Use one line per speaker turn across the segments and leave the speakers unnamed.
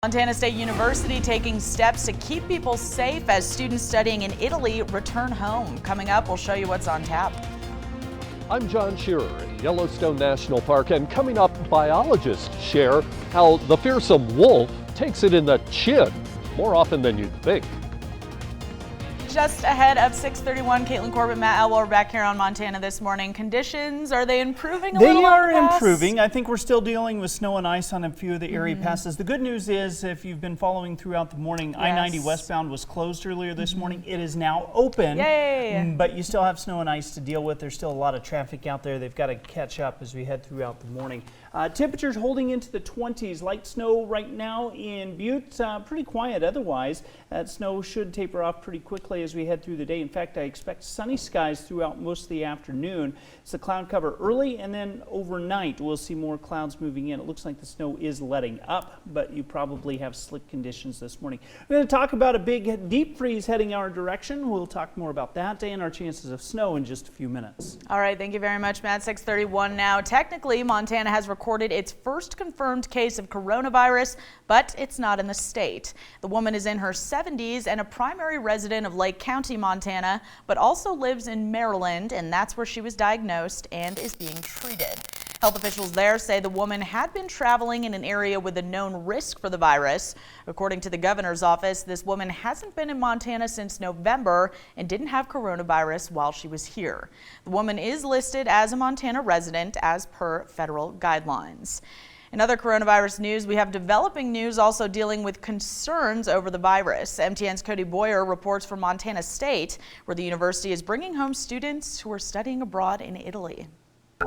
Montana State University taking steps to keep people safe as students studying in Italy return home. Coming up, we'll show you what's on tap.
I'm John Shearer in Yellowstone National Park, and coming up, biologists share how the fearsome wolf takes it in the chin more often than you'd think.
Just ahead of 6:31, Caitlin Corbett, Matt Elwell are back here on Montana this morning. Conditions, are they improving a little?
They are improving. I think we're still dealing with snow and ice on a few of the area passes. The good news is, if you've been following throughout the morning, I-90 westbound was closed earlier this morning. It is now open.
Yay!
But you still have snow and ice to deal with. There's still a lot of traffic out there. They've got to catch up as we head throughout the morning. Temperatures holding into the 20s. Light snow right now in Butte. Pretty quiet otherwise. That snow should taper off pretty quickly as we head through the day. In fact, I expect sunny skies throughout most of the afternoon. It's the cloud cover early, and then overnight we'll see more clouds moving in. It looks like the snow is letting up, but you probably have slick conditions this morning. We're going to talk about a big deep freeze heading our direction. We'll talk more about that and our chances of snow in just a few minutes.
All right, thank you very much, Matt. 6:31 now. Technically, Montana has recorded its first confirmed case of coronavirus, but it's not in the state. The woman is in her 70s and a primary resident of Lake County, Montana, but also lives in Maryland, and that's where she was diagnosed and is being treated. Health officials there say the woman had been traveling in an area with a known risk for the virus. According to the governor's office, this woman hasn't been in Montana since November and didn't have coronavirus while she was here. The woman is listed as a Montana resident as per federal guidelines. In other coronavirus news, we have developing news also dealing with concerns over the virus. MTN's Cody Boyer reports from Montana State, where the university is bringing home students who are studying abroad in Italy.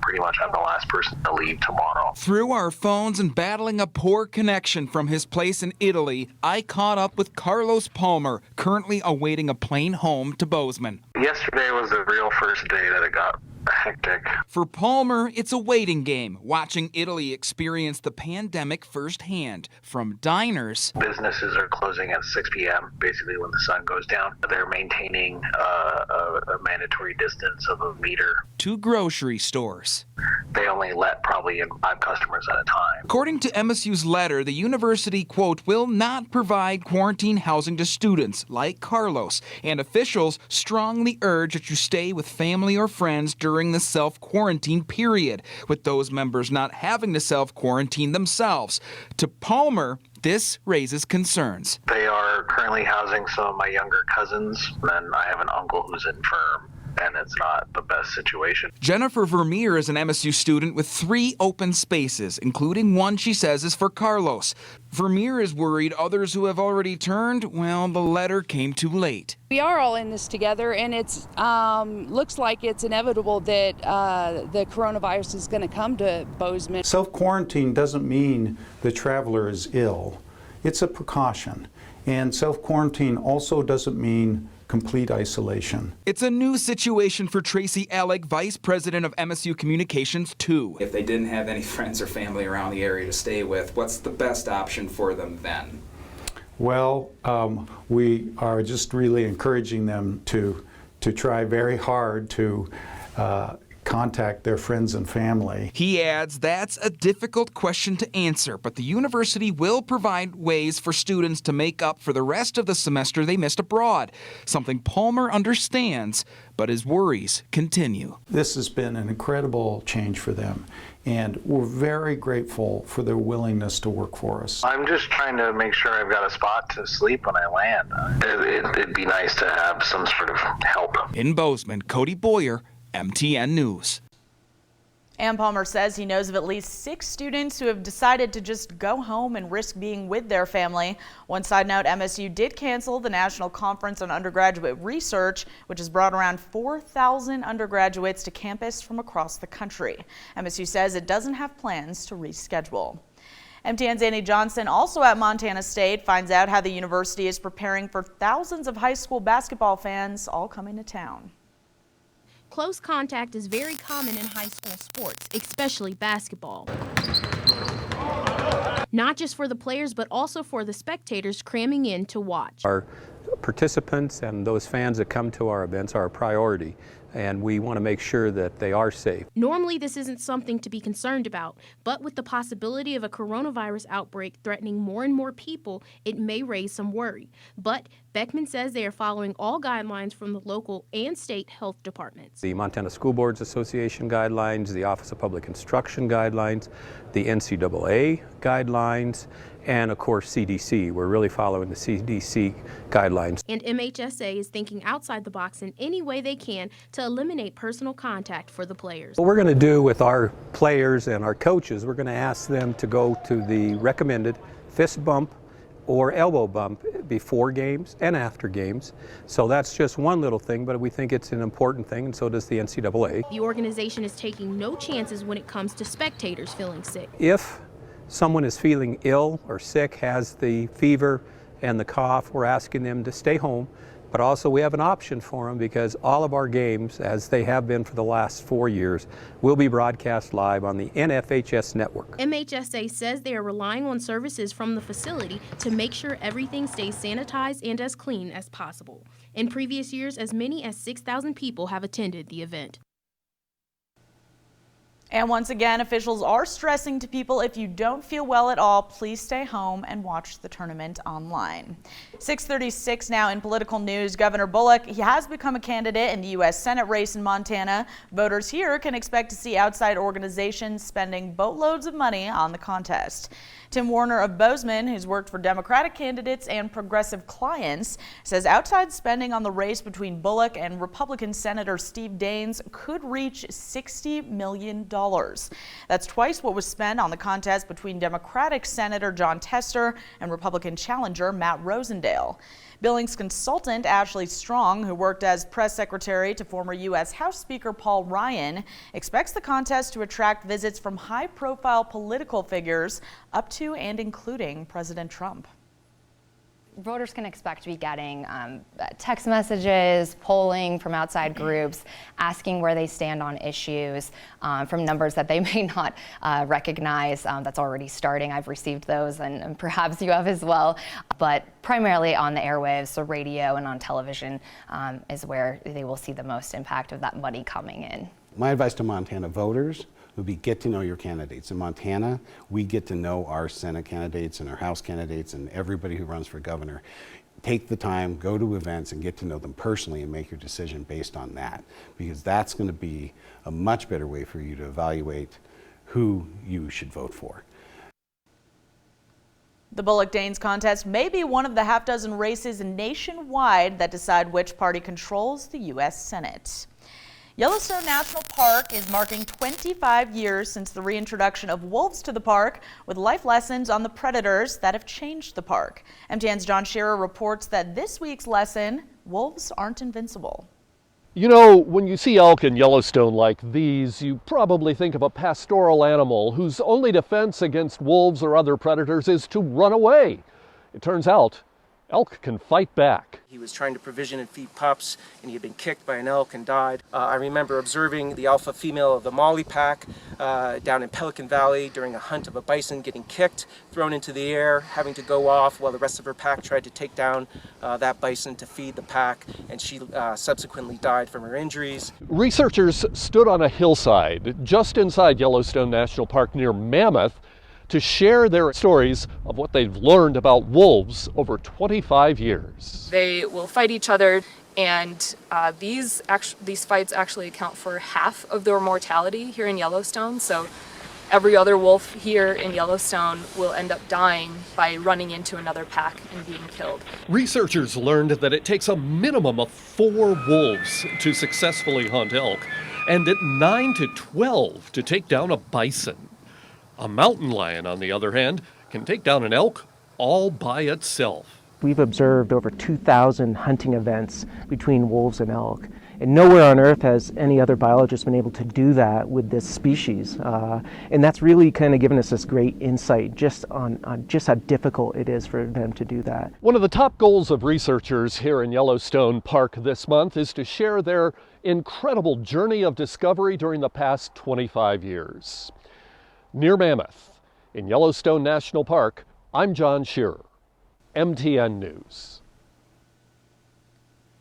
Pretty much I'm the last person to leave tomorrow.
Through our phones and battling a poor connection from his place in Italy, I caught up with Carlos Palmer, currently awaiting a plane home to Bozeman.
Yesterday was the real first day that it got hectic.
For Palmer, it's a waiting game, watching Italy experience the pandemic firsthand. From diners,
Businesses are closing at 6 p.m., basically when the sun goes down. They're maintaining a mandatory distance of a meter.
to grocery stores.
They only let probably 5 customers at a time.
According to MSU's letter, the university, quote, will not provide quarantine housing to students like Carlos, and officials strongly urge that you stay with family or friends during the self-quarantine period, with those members not having to self-quarantine themselves. To Palmer, this raises concerns.
They are currently housing some of my younger cousins, and I have an uncle who's infirm, and it's not the best situation.
Jennifer Vermeer is an MSU student with 3 open spaces, including one she says is for Carlos. Vermeer is worried others who have already turned, well, the letter came too late.
We are all in this together, and it's looks like it's inevitable that the coronavirus is going to come to Bozeman.
Self-quarantine doesn't mean the traveler is ill. It's a precaution. And self-quarantine also doesn't mean complete isolation.
It's a new situation for Tracy Alec, Vice President of MSU Communications, too.
If they didn't have any friends or family around the area to stay with, what's the best option for them then?
Well, we are just really encouraging them to try very hard to contact their friends and family.
He adds that's a difficult question to answer, but the university will provide ways for students to make up for the rest of the semester they missed abroad, something Palmer understands, but his worries continue.
This has been an incredible change for them, and we're very grateful for their willingness to work for us.
I'm just trying to make sure I've got a spot to sleep when I land. It'd be nice to have some sort of help.
In Bozeman, Cody Boyer, MTN News.
And Palmer says he knows of at least 6 students who have decided to just go home and risk being with their family. One side note, MSU did cancel the National Conference on Undergraduate Research, which has brought around 4,000 undergraduates to campus from across the country. MSU says it doesn't have plans to reschedule. MTN's Andy Johnson, also at Montana State, finds out how the university is preparing for thousands of high school basketball fans all coming to town.
Close contact is very common in high school sports, especially basketball. Not just for the players, but also for the spectators cramming in to watch.
Our participants and those fans that come to our events are a priority. and we want to make sure that they are safe.
Normally, this isn't something to be concerned about, but with the possibility of a coronavirus outbreak threatening more and more people, it may raise some worry. But Beckman says they are following all guidelines from the local and state health departments.
The Montana School Boards Association guidelines, the Office of Public Instruction guidelines, the NCAA guidelines, and of course CDC. We're really following the CDC guidelines.
And MHSA is thinking outside the box in any way they can to eliminate personal contact for the players.
What we're going to do with our players and our coaches, we're going to ask them to go to the recommended fist bump or elbow bump before games and after games. So that's just one little thing, but we think it's an important thing, and so does the NCAA.
The organization is taking no chances when it comes to spectators feeling sick.
If someone is feeling ill or sick, has the fever and the cough, we're asking them to stay home. But also we have an option for them, because all of our games, as they have been for the last 4 years, will be broadcast live on the NFHS network.
MHSA says they are relying on services from the facility to make sure everything stays sanitized and as clean as possible. In previous years, as many as 6,000 people have attended the event.
And once again, officials are stressing to people, if you don't feel well at all, please stay home and watch the tournament online. 6:36 now in political news. Governor Bullock, he has become a candidate in the U.S. Senate race in Montana. Voters here can expect to see outside organizations spending boatloads of money on the contest. Tim Warner of Bozeman, who's worked for Democratic candidates and progressive clients, says outside spending on the race between Bullock and Republican Senator Steve Daines could reach $60 million. That's twice what was spent on the contest between Democratic Senator John Tester and Republican challenger Matt Rosendale. Billings consultant Ashley Strong, who worked as press secretary to former U.S. House Speaker Paul Ryan, expects the contest to attract visits from high-profile political figures up to and including President Trump.
Voters can expect to be getting text messages, polling from outside groups, asking where they stand on issues from numbers that they may not recognize. That's already starting. I've received those, and perhaps you have as well. But primarily on the airwaves, so radio and on television is where they will see the most impact of that money coming in.
My advice to Montana voters would be get to know your candidates. In Montana, we get to know our Senate candidates and our House candidates and everybody who runs for governor. Take the time, go to events and get to know them personally and make your decision based on that, because that's going to be a much better way for you to evaluate who you should vote for.
The Bullock-Daines contest may be one of the half-dozen races nationwide that decide which party controls the U.S. Senate. Yellowstone National Park is marking 25 years since the reintroduction of wolves to the park, with life lessons on the predators that have changed the park. MTN's John Shearer reports that this week's lesson, wolves aren't invincible.
You know, when you see elk in Yellowstone like these, you probably think of a pastoral animal whose only defense against wolves or other predators is to run away. It turns out, elk can fight back.
He was trying to provision and feed pups, and he had been kicked by an elk and died. I remember observing the alpha female of the Molly pack down in Pelican Valley during a hunt of a bison, getting kicked, thrown into the air, having to go off while the rest of her pack tried to take down that bison to feed the pack, and she subsequently died from her injuries.
Researchers stood on a hillside just inside Yellowstone National Park near Mammoth to share their stories of what they've learned about wolves over 25 years.
They will fight each other, and these fights actually account for half of their mortality here in Yellowstone. So every other wolf here in Yellowstone will end up dying by running into another pack and being killed.
Researchers learned that it takes a minimum of 4 wolves to successfully hunt elk, and at 9 to 12 to take down a bison. A mountain lion, on the other hand, can take down an elk all by itself.
We've observed over 2,000 hunting events between wolves and elk, and nowhere on Earth has any other biologist been able to do that with this species. And that's really kind of given us this great insight just on just how difficult it is for them to do that.
One of the top goals of researchers here in Yellowstone Park this month is to share their incredible journey of discovery during the past 25 years. Near Mammoth, in Yellowstone National Park, I'm John Shearer, MTN News.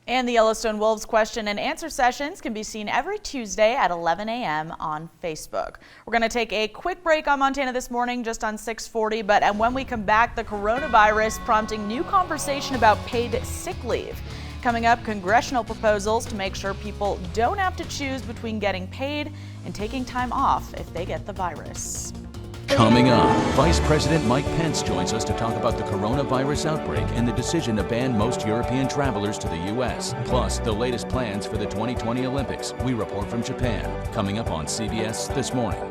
And the Yellowstone Wolves question and answer sessions can be seen every Tuesday at 11 a.m. on Facebook. We're going to take a quick break on Montana This Morning, just on 640, and when we come back, the coronavirus prompting new conversation about paid sick leave. Coming up, congressional proposals to make sure people don't have to choose between getting paid and taking time off if they get the virus.
Coming up, Vice President Mike Pence joins us to talk about the coronavirus outbreak and the decision to ban most European travelers to the U.S., plus the latest plans for the 2020 Olympics. We report from Japan, coming up on CBS This Morning.